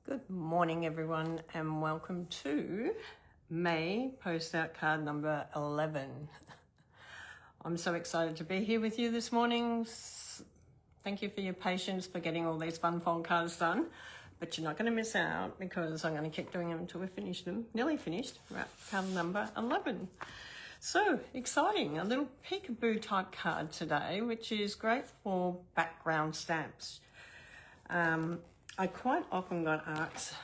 Good morning everyone and welcome to May post out card number 11. I'm so excited to be here with you this morning. Thank you for your patience for getting all these fun fold cards done, but you're not going to miss out because I'm going to keep doing them until we finish them. Nearly finished. We're at card number 11. So exciting, a little peekaboo type card today, which is great for background stamps. I quite often got asked,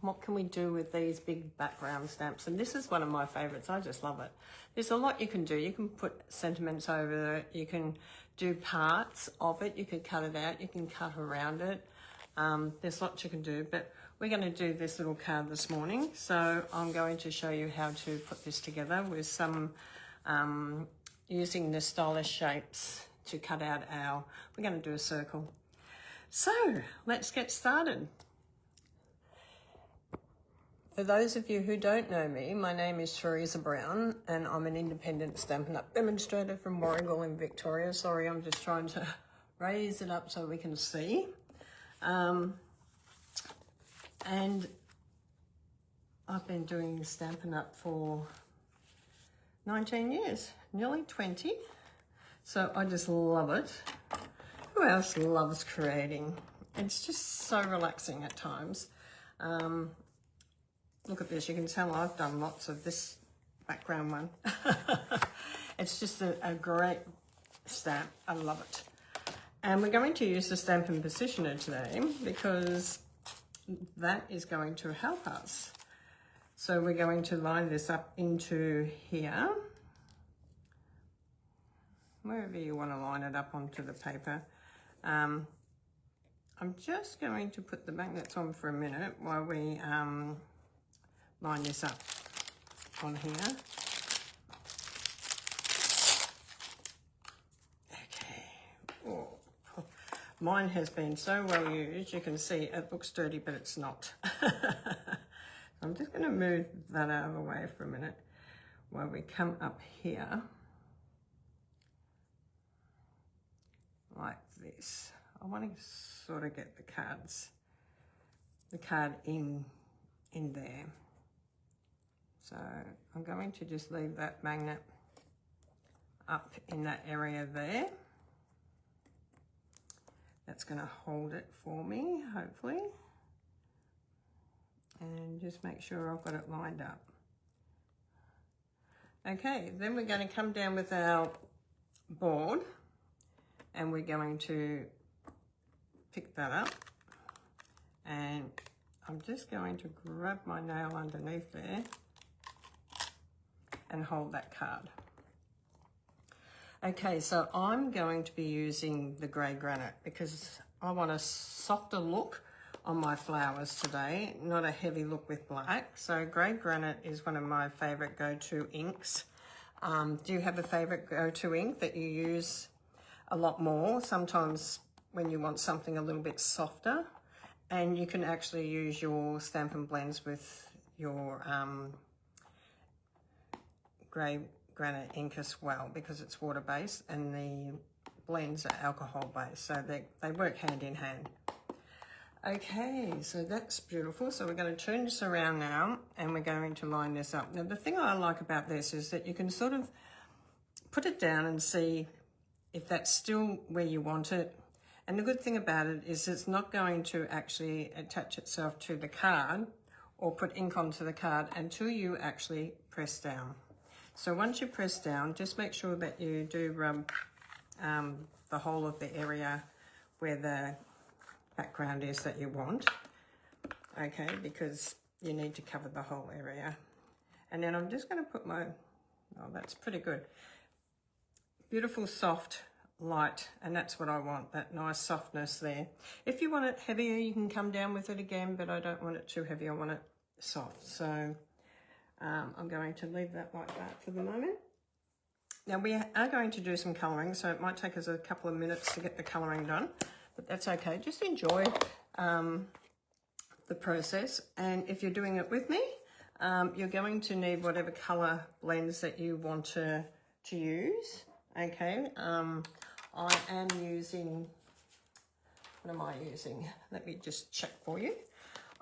what can we do with these big background stamps? And this is one of my favorites. I just love it. There's a lot you can do. You can put sentiments over it. You can do parts of it. You can cut it out. You can cut around it. There's lots you can do, but we're going to do this little card this morning. So I'm going to show you how to put this together with some, using the stylish shapes to cut out we're going to do a circle. So let's get started. For those of you who don't know me, my name is Teresa Brown and I'm an independent Stampin' Up! Demonstrator from Warragul in Victoria. Sorry, I'm just trying to raise it up so we can see. And I've been doing Stampin' Up! For 19 years, nearly 20. So I just love it. Who else loves creating? It's just so relaxing at times. Look at this, you can tell I've done lots of this background one. It's just a great stamp, I love it. And we're going to use the Stampin' Positioner today because that is going to help us. So we're going to line this up into here. Wherever you want to line it up onto the paper. I'm just going to put the magnets on for a minute while we line this up on here. Okay. Oh, mine has been so well used. You can see it looks dirty, but it's not. I'm just going to move that out of the way for a minute while we come up here. Like this. I want to sort of get the card in there. So I'm going to just leave that magnet up in that area there. That's going to hold it for me, hopefully. And just make sure I've got it lined up. Okay, then we're going to come down with our board. And we're going to pick that up, and I'm just going to grab my nail underneath there and hold that card. Okay, so I'm going to be using the grey granite because I want a softer look on my flowers today, not a heavy look with black. So grey granite is one of my favourite go-to inks. Do you have a favourite go-to ink that you use a lot more? Sometimes when you want something a little bit softer, and you can actually use your Stampin' Blends with your grey granite ink as well because it's water based and the blends are alcohol based, so they work hand in hand. Okay, so that's beautiful. So we're going to turn this around now and we're going to line this up. Now the thing I like about this is that you can sort of put it down and see if that's still where you want it. And the good thing about it is it's not going to actually attach itself to the card or put ink onto the card until you actually press down. So once you press down, just make sure that you do rub the whole of the area where the background is that you want. Okay, because you need to cover the whole area. And then I'm just going to put my, oh, that's pretty good. Beautiful, soft, light, and that's what I want, that nice softness there. If you want it heavier, you can come down with it again, but I don't want it too heavy, I want it soft. So I'm going to leave that like that for the moment. Now we are going to do some colouring, so it might take us a couple of minutes to get the colouring done, but that's okay. Just enjoy the process, and if you're doing it with me, you're going to need whatever colour blends that you want to use. Okay, I am using, what am I using? Let me just check for you.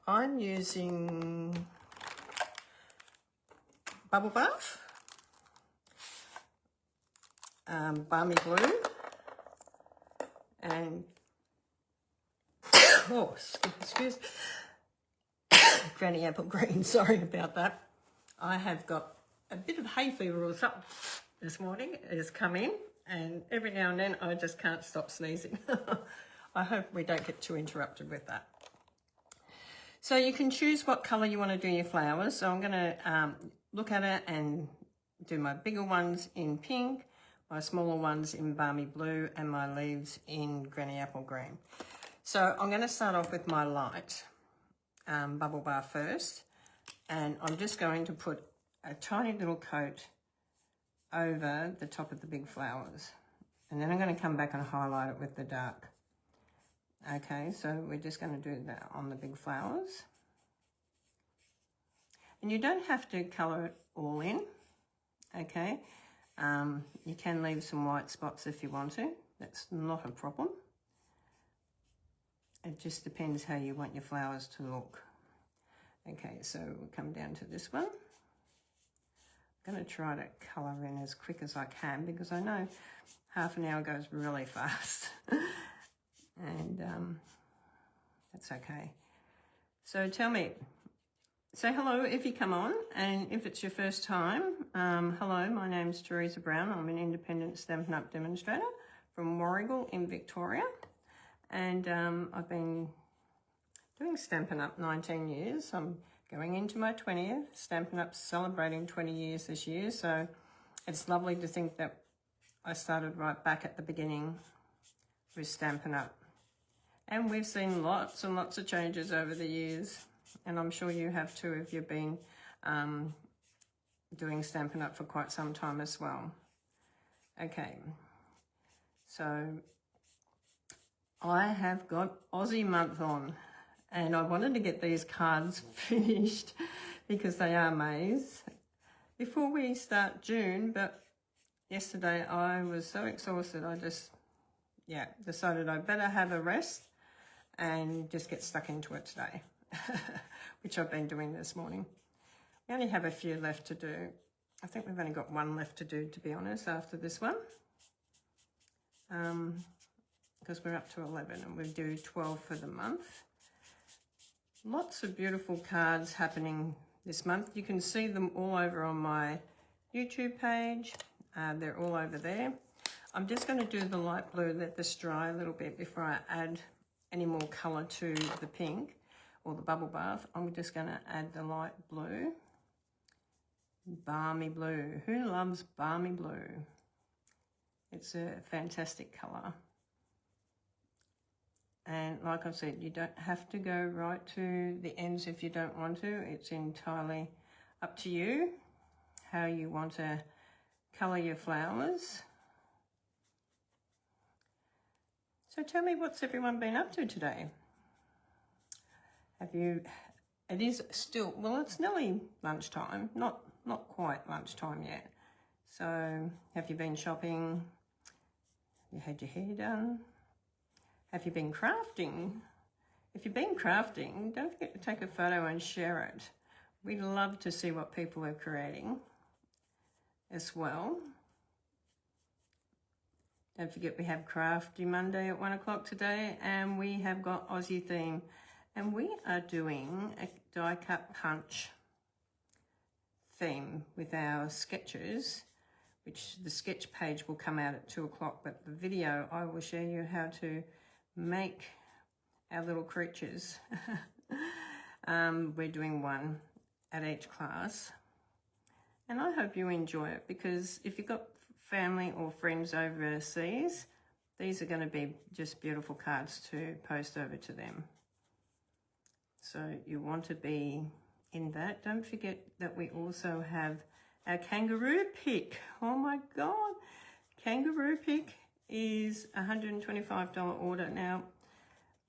I'm using Bubble Bath, Balmy Blue, and oh, excuse Granny Apple Green. Sorry about that. I have got a bit of hay fever or something this morning. It has come in, and every now and then I just can't stop sneezing. I hope we don't get too interrupted with that. So you can choose what colour you want to do your flowers. So I'm going to look at it and do my bigger ones in pink, my smaller ones in Balmy Blue, and my leaves in Granny Apple Green. So I'm going to start off with my light Bubble Bath first, and I'm just going to put a tiny little coat over the top of the big flowers, and then I'm going to come back and highlight it with the dark. Okay, so we're just going to do that on the big flowers. And you don't have to colour it all in, okay? You can leave some white spots if you want to. That's not a problem. It just depends how you want your flowers to look. Okay, so we'll come down to this one. I'm going to try to colour in as quick as I can because I know half an hour goes really fast. And that's okay. So tell me, say hello if you come on, and if it's your first time, hello, my name's Teresa Brown. I'm an independent Stampin' Up demonstrator from Warragul in Victoria, and I've been doing Stampin' Up 19 years. I'm going into my 20th. Stampin' Up's celebrating 20 years this year, so it's lovely to think that I started right back at the beginning with Stampin' Up. And we've seen lots and lots of changes over the years, and I'm sure you have too if you've been doing Stampin' Up for quite some time as well. Okay, so I have got Aussie month on, and I wanted to get these cards finished because they are May's before we start June, but yesterday I was so exhausted I just decided I better have a rest and just get stuck into it today, which I've been doing this morning. We only have a few left to do. I think we've only got one left to do, to be honest, after this one. Because we're up to 11 and we do 12 for the month. Lots of beautiful cards happening this month. You can see them all over on my YouTube page. They're all over there. I'm just going to do the light blue, let this dry a little bit before I add any more colour to the pink or the Bubble Bath. I'm just going to add the light blue. Balmy Blue. Who loves Balmy Blue? It's a fantastic colour. And like I said, you don't have to go right to the ends if you don't want to. It's entirely up to you how you want to colour your flowers. So tell me, what's everyone been up to today? It is still, well, it's nearly lunchtime, not quite lunchtime yet. So have you been shopping? You had your hair done? Have you been crafting? If you've been crafting, don't forget to take a photo and share it. We love to see what people are creating as well. Don't forget we have Crafty Monday at 1 o'clock today, and we have got Aussie theme. And we are doing a die cut punch theme with our sketches, which the sketch page will come out at 2 o'clock, but the video I will show you how to make our little creatures. We're doing one at each class, and I hope you enjoy it, because if you've got family or friends overseas, these are going to be just beautiful cards to post over to them. So you want to be in that. Don't forget that we also have our kangaroo pick. Oh my God, kangaroo pick is a $125 order. Now,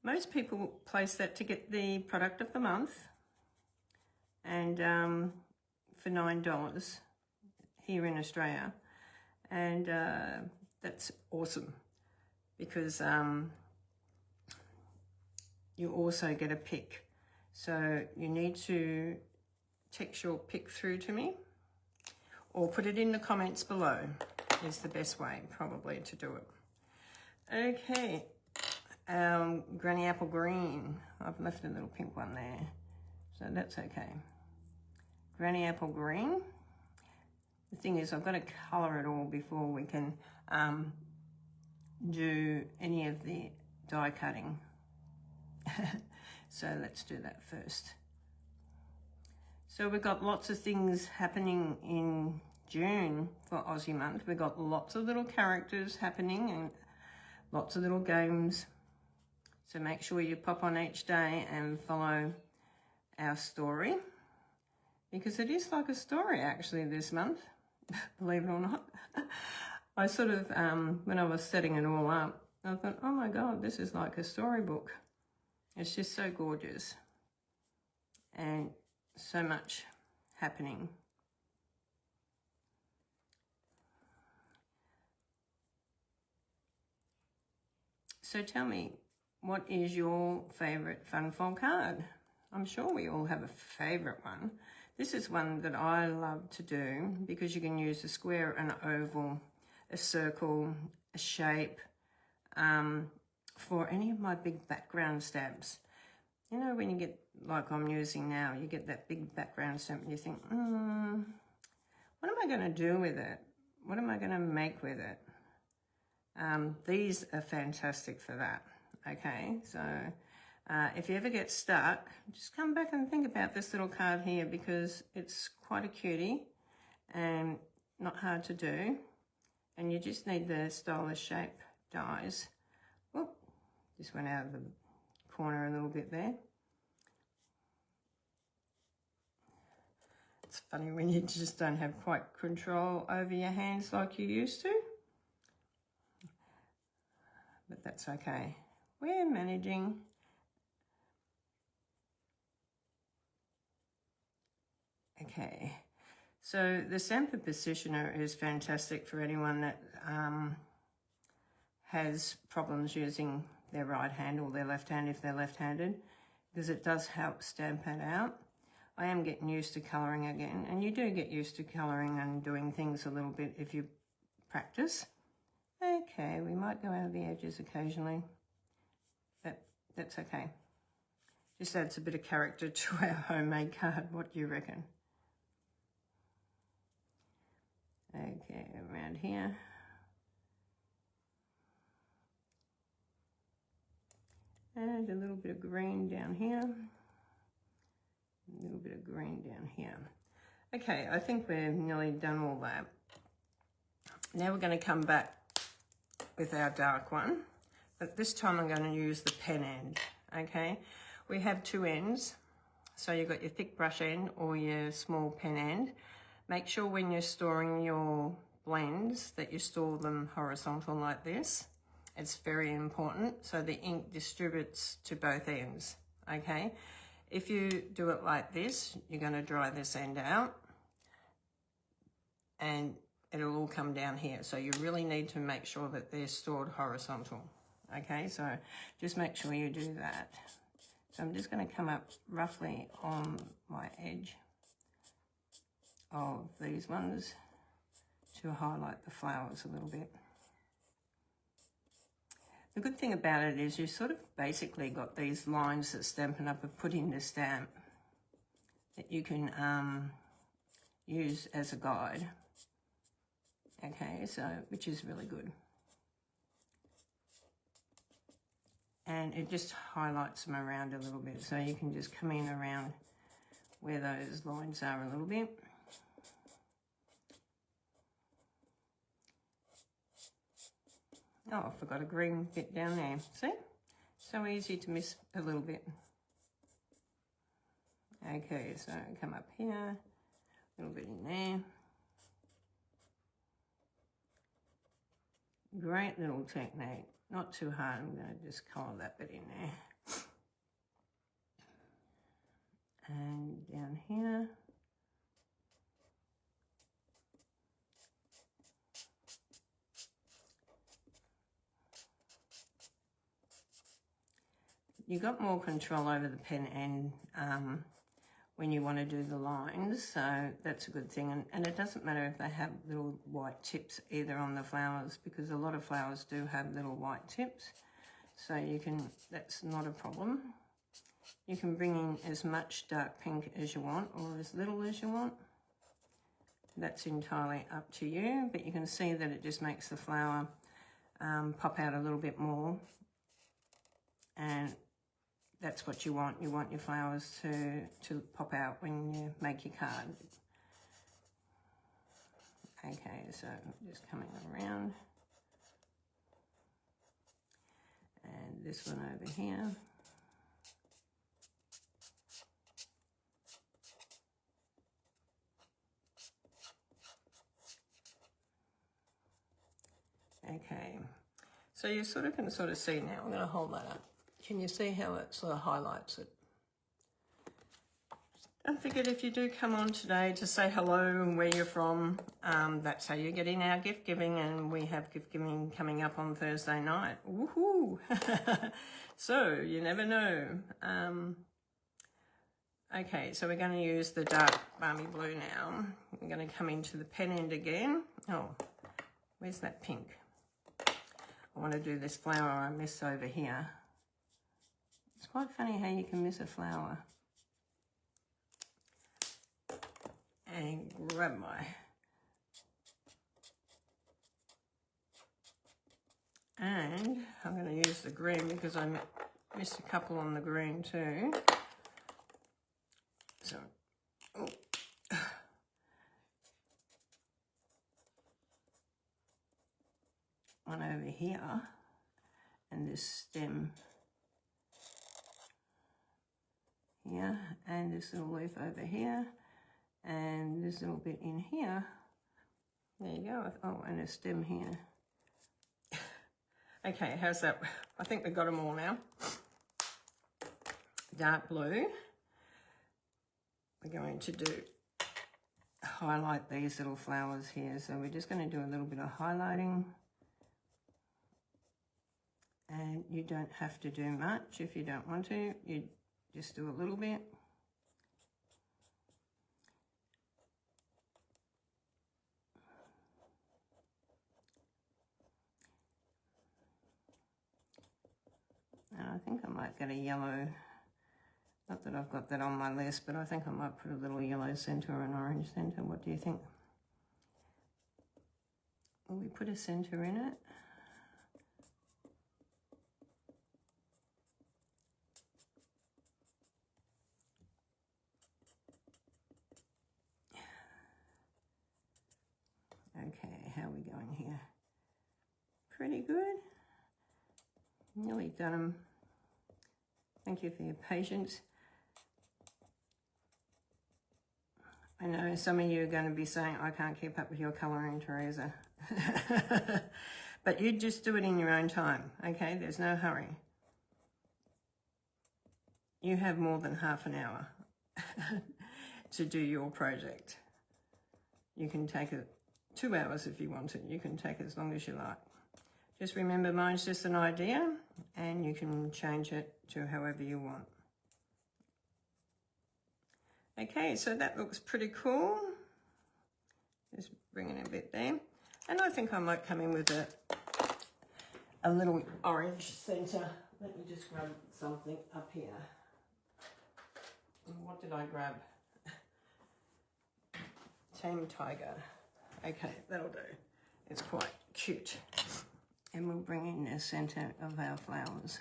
most people place that to get the product of the month, and for $9 here in Australia. And that's awesome, because you also get a pick So you need to text your pick through to me or put it in the comments below is the best way probably to do it. Okay, Granny Apple Green. I've left a little pink one there, so that's okay. Granny Apple Green. The thing is, I've got to colour it all before we can do any of the die cutting. So let's do that first. So we've got lots of things happening in June for Aussie month. We've got lots of little characters happening and lots of little games. So make sure you pop on each day and follow our story, because it is like a story actually this month, believe it or not. I sort of, when I was setting it all up, I thought, oh my God, this is like a storybook. It's just so gorgeous and so much happening. So tell me, what is your favourite Fun Fold card? I'm sure we all have a favourite one. This is one that I love to do because you can use a square, an oval, a circle, a shape, for any of my big background stamps. You know, when you get, like I'm using now, you get that big background stamp and you think, what am I going to do with it? What am I going to make with it? These are fantastic for that. Okay, so if you ever get stuck, just come back and think about this little card here, because it's quite a cutie and not hard to do. And you just need the stylish shape dies. Whoop, just went out of the corner a little bit there. It's funny when you just don't have quite control over your hands like you used to. But that's okay. We're managing. Okay, so the Stamper Positioner is fantastic for anyone that has problems using their right hand or their left hand if they're left-handed, because it does help stamp it out. I am getting used to colouring again, and you do get used to colouring and doing things a little bit if you practice. Okay, we might go out of the edges occasionally, but that's okay. Just adds a bit of character to our homemade card. What do you reckon? Okay, around here. And a little bit of green down here. A little bit of green down here. Okay, I think we're nearly done all that. Now we're going to come back with our dark one, but this time I'm going to use the pen end. Okay, we have two ends, so you've got your thick brush end or your small pen end. Make sure when you're storing your blends that you store them horizontal like this. It's very important so the ink distributes to both ends. Okay, if you do it like this, you're going to dry this end out and it'll all come down here. So you really need to make sure that they're stored horizontal. Okay, so just make sure you do that. So I'm just going to come up roughly on my edge of these ones to highlight the flowers a little bit. The good thing about it is you sort of basically got these lines that Stampin' Up! Have put in the stamp that you can use as a guide. Okay, so which is really good. And it just highlights them around a little bit, so you can just come in around where those lines are a little bit. Oh, I forgot a green bit down there. See? So easy to miss a little bit. Okay, so come up here, a little bit in there. Great little technique. Not too hard. I'm going to just colour that bit in there. And down here. you got more control over the pen end when you want to do the lines, so that's a good thing. And it doesn't matter if they have little white tips either on the flowers, because a lot of flowers do have little white tips, so you can, that's not a problem. You can bring in as much dark pink as you want or as little as you want. That's entirely up to you, but you can see that it just makes the flower pop out a little bit more, and that's what you want. You want your flowers to pop out when you make your card. Okay, so just coming around, and this one over here. Okay, so you can see now. I'm going to hold that up. Can you see how it sort of highlights it? Don't forget, if you do come on today, to say hello and where you're from. That's how you get in our gift giving, and we have gift giving coming up on Thursday night. Woohoo! So you never know. Okay, so we're going to use the dark balmy blue now. We're going to come into the pen end again. Oh, where's that pink? I want to do this flower I missed over here. It's quite funny how you can miss a flower. And grab my... And I'm going to use the green because I missed a couple on the green too. So, oh. One over here, and this stem here, and this little leaf over here, and this little bit in here. There you go. Oh, and a stem here. Okay, how's that? I think we've got them all now. Dark blue. We're going to do highlight these little flowers here. So we're just going to do a little bit of highlighting. And you don't have to do much if you don't want to. You just do a little bit. And I think I might get a yellow, not that I've got that on my list, but I think I might put a little yellow centre or an orange centre. What do you think? Will we put a centre in it? Okay, how are we going here? Pretty good. Nearly done them. Thank you for your patience. I know some of you are going to be saying, I can't keep up with your colouring, Teresa. But you just do it in your own time, okay? There's no hurry. You have more than half an hour to do your project. You can take it 2 hours if you want it. You can take as long as you like. Just remember, mine's just an idea, and you can change it to however you want. Okay, so that looks pretty cool. Just bringing a bit there. And I think I might come in with a little orange centre. Let me just grab something up here. And what did I grab? Tame Tiger. Okay, that'll do. It's quite cute. And we'll bring in the centre of our flowers,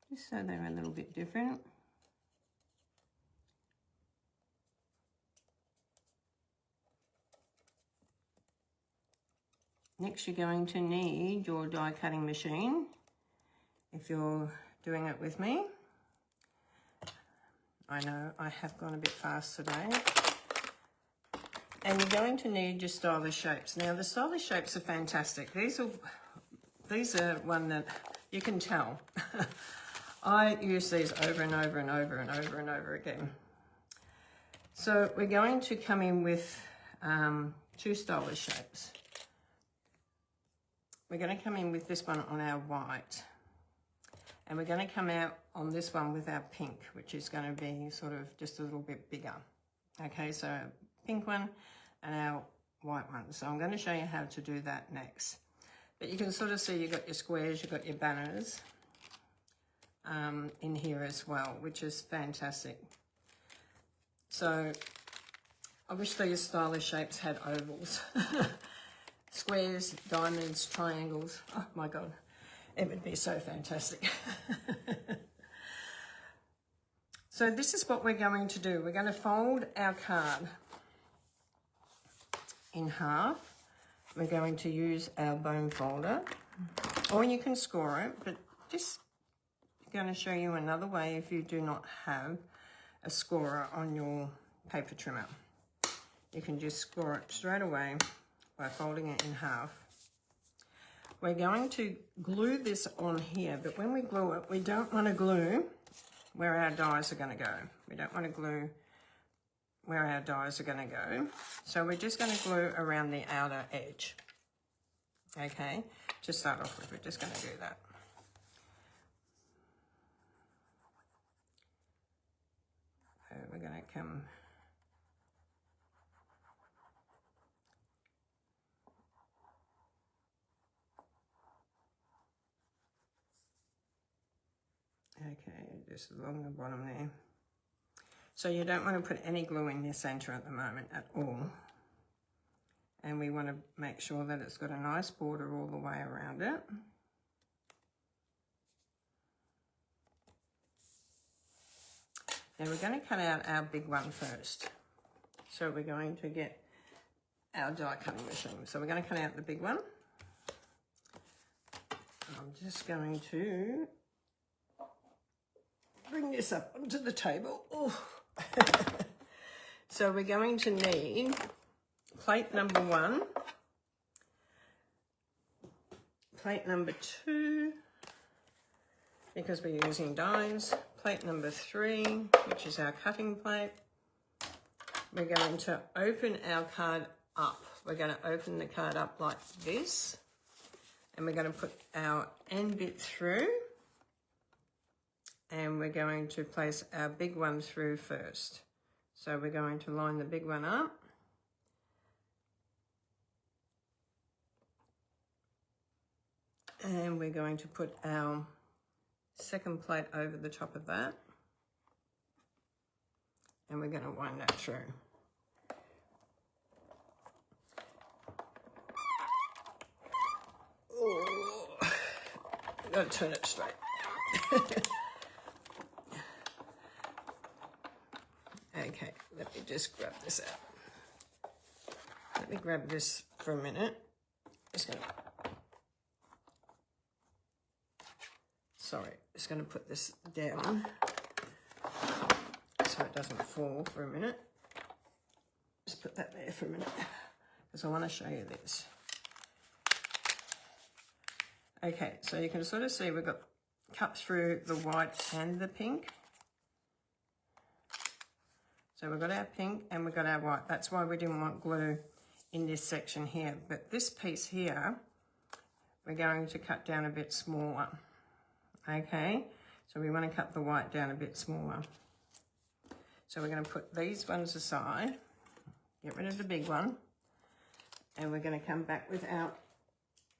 just so they're a little bit different. Next, you're going to need your die cutting machine, if you're doing it with me. I know I have gone a bit fast today. And you're going to need your stylish shapes. Now, the stylish shapes are fantastic. These are one that you can tell. I use these over and over and over and over and over again. So we're going to come in with 2 stylish shapes. We're going to come in with this one on our white. And we're going to come out on this one with our pink, which is going to be sort of just a little bit bigger. Okay, so pink one and our white one. So I'm going to show you how to do that next. But you can sort of see you've got your squares, you've got your banners in here as well, which is fantastic. So I wish these stylish shapes had ovals. Squares, diamonds, triangles. Oh my God, it would be so fantastic. So this is what we're going to do. We're going to fold our card in half. We're going to use our bone folder, or you can score it, but just going to show you another way if you do not have a scorer on your paper trimmer. You can just score it straight away by folding it in half. We're going to glue this on here, but when we glue it, we don't want to glue where our dies are going to go. We don't want to glue where our dies are going to go. So we're just going to glue around the outer edge. Okay, to start off with, we're just going to do that. So we're going to come just along the bottom there. So you don't want to put any glue in your center at the moment at all. And we want to make sure that it's got a nice border all the way around it. Now we're going to cut out our big one first. So we're going to get our die cutting machine. So we're going to cut out the big one. I'm just going to bring this up onto the table. Oh. So we're going to need plate number 1, plate number 2, because we're using dies, plate number 3, which is our cutting plate. We're going to open our card up. We're going to open the card up like this, and we're going to put our end bit through, and we're going to place our big one through first. So we're going to line the big one up. And we're going to put our second plate over the top of that. And we're going to wind that through. Oh, I've got to turn it straight. Okay, let me just grab this out. Let me grab this for a minute. Just going to put this down so it doesn't fall for a minute. Just put that there for a minute because I want to show you this. Okay, so you can sort of see we've got cut through the white and the pink. So we've got our pink and we've got our white. That's why we didn't want glue in this section here. But this piece here, we're going to cut down a bit smaller. Okay, so we want to cut the white down a bit smaller. So we're going to put these ones aside, get rid of the big one, and we're going to come back with our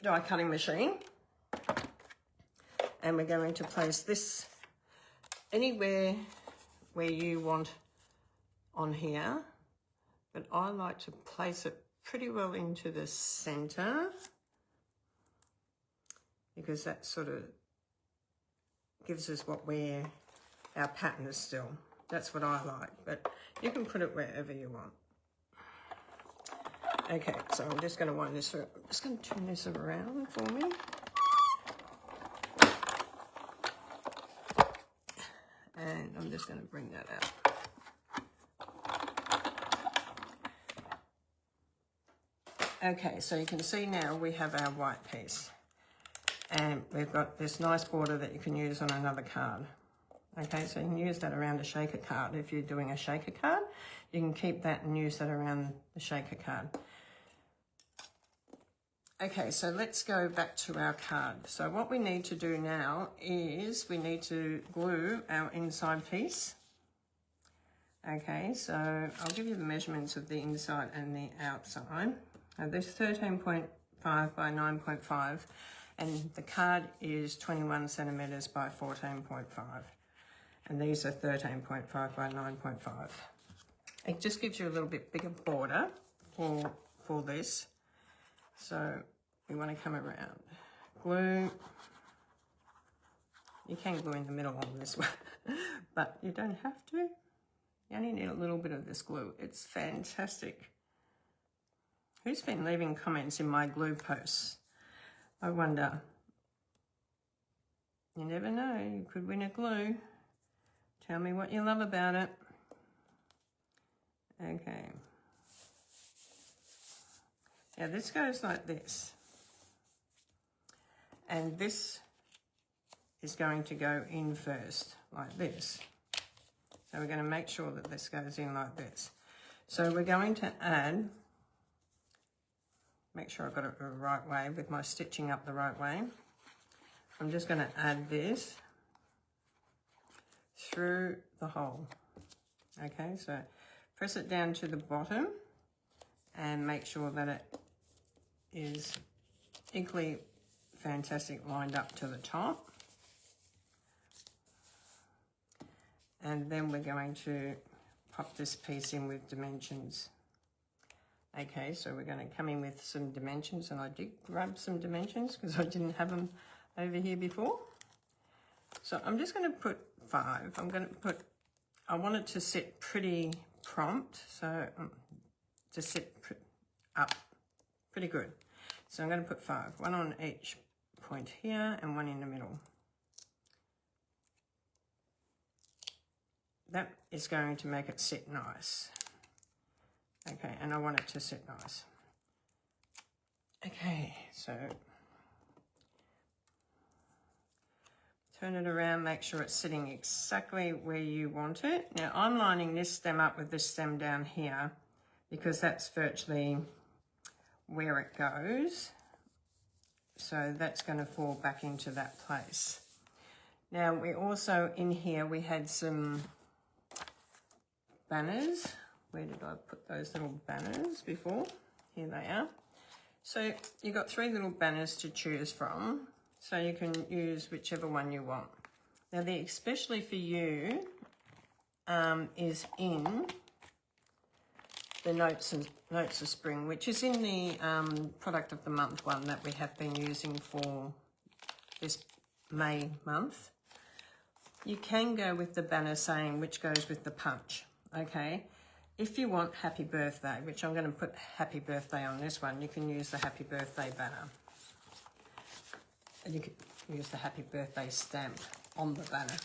die cutting machine. And we're going to place this anywhere where you want on here, but I like to place it pretty well into the center because that sort of gives us our pattern is still. That's what I like, but you can put it wherever you want. Okay, so I'm just going to wind this through. I'm just going to turn this around for me. And I'm just going to bring that out. Okay, so you can see now we have our white piece. And we've got this nice border that you can use on another card. Okay, so you can use that around a shaker card. If you're doing a shaker card, you can keep that and use that around the shaker card. Okay, so let's go back to our card. So what we need to do now is we need to glue our inside piece. Okay, so I'll give you the measurements of the inside and the outside. This 13.5 by 9.5, and the card is 21 centimeters by 14.5. And these are 13.5 by 9.5. It just gives you a little bit bigger border for this. So we want to come around. Glue. You can glue in the middle on this one, but you don't have to. You only need a little bit of this glue. It's fantastic. Who's been leaving comments in my glue posts? I wonder. You never know. You could win a glue. Tell me what you love about it. Okay. Now this goes like this. And this is going to go in first, like this. So we're going to make sure that this goes in like this. So we're going to add, make sure I've got it the right way with my stitching up the right way. I'm just going to add this through the hole. Okay, so press it down to the bottom and make sure that it is equally fantastic lined up to the top. And then we're going to pop this piece in with dimensions. Okay, so we're going to come in with some dimensions, and I did grab some dimensions because I didn't have them over here before. So I'm just going to put 5. I want it to sit pretty prompt, so to sit up pretty good. So I'm going to put 5, 1 on each point here and 1 in the middle. That is going to make it sit nice. Okay, and I want it to sit nice. Okay, so turn it around, make sure it's sitting exactly where you want it. Now I'm lining this stem up with this stem down here because that's virtually where it goes. So that's going to fall back into that place. Now we also, in here, we had some banners. Where did I put those little banners before? Here they are. So you've got 3 little banners to choose from. So you can use whichever one you want. Now the especially for you is in the Notes of Spring, which is in the product of the month one that we have been using for this May month. You can go with the banner saying which goes with the punch. Okay, if you want happy birthday, which I'm going to put happy birthday on this one, you can use the happy birthday banner. And you can use the happy birthday stamp on the banner.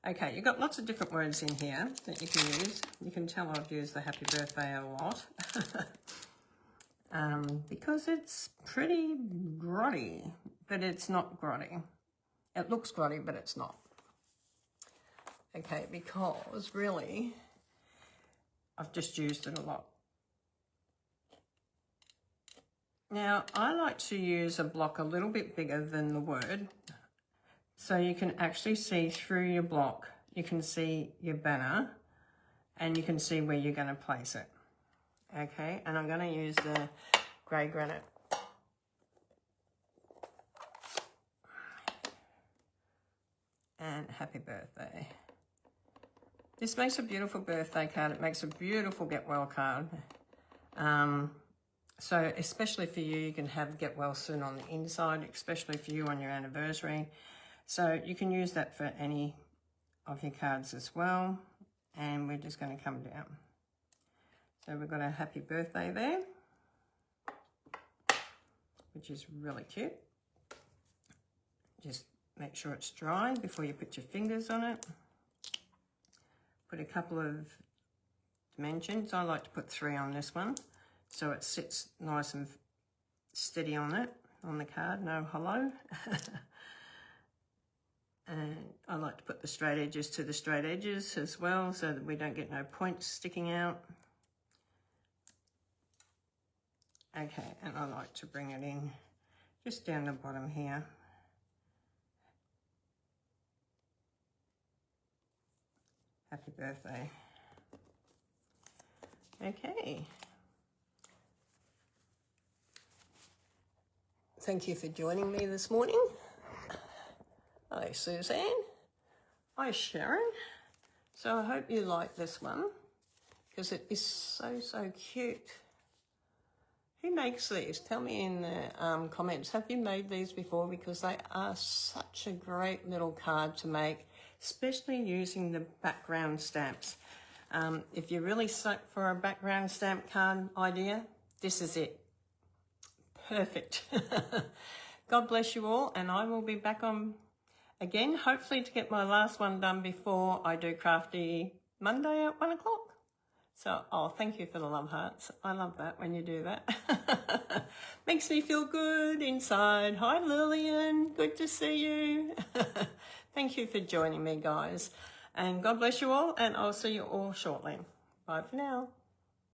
Okay, you've got lots of different words in here that you can use. You can tell I've used the happy birthday a lot. Because it's pretty grotty, but it's not grotty. It looks grotty, but it's not. Okay, because really, I've just used it a lot. Now, I like to use a block a little bit bigger than the word, so you can actually see through your block. You can see your banner, and you can see where you're going to place it. Okay, and I'm going to use the grey granite. And happy birthday. This makes a beautiful birthday card. It makes a beautiful get well card. So especially for you, you can have get well soon on the inside, especially for you on your anniversary. So you can use that for any of your cards as well. And we're just going to come down. So we've got a happy birthday there, which is really cute. Just make sure it's dry before you put your fingers on it. Put a couple of dimensions. I like to put 3 on this one, so it sits nice and steady on it, on the card, no hollow. And I like to put the straight edges to the straight edges as well, so that we don't get no points sticking out. Okay, and I like to bring it in just down the bottom here. Happy birthday. Okay. Thank you for joining me this morning. Hi, Suzanne. Hi, Sharon. So I hope you like this one because it is so, so cute. Who makes these? Tell me in the comments. Have you made these before? Because they are such a great little card to make, especially using the background stamps. If you're really stuck for a background stamp card idea, this is it. Perfect. God bless you all, and I will be back on again, hopefully to get my last one done before I do Crafty Monday at 1 o'clock. So, thank you for the love hearts. I love that when you do that. Makes me feel good inside. Hi, Lillian. Good to see you. Thank you for joining me, guys. And God bless you all, and I'll see you all shortly. Bye for now.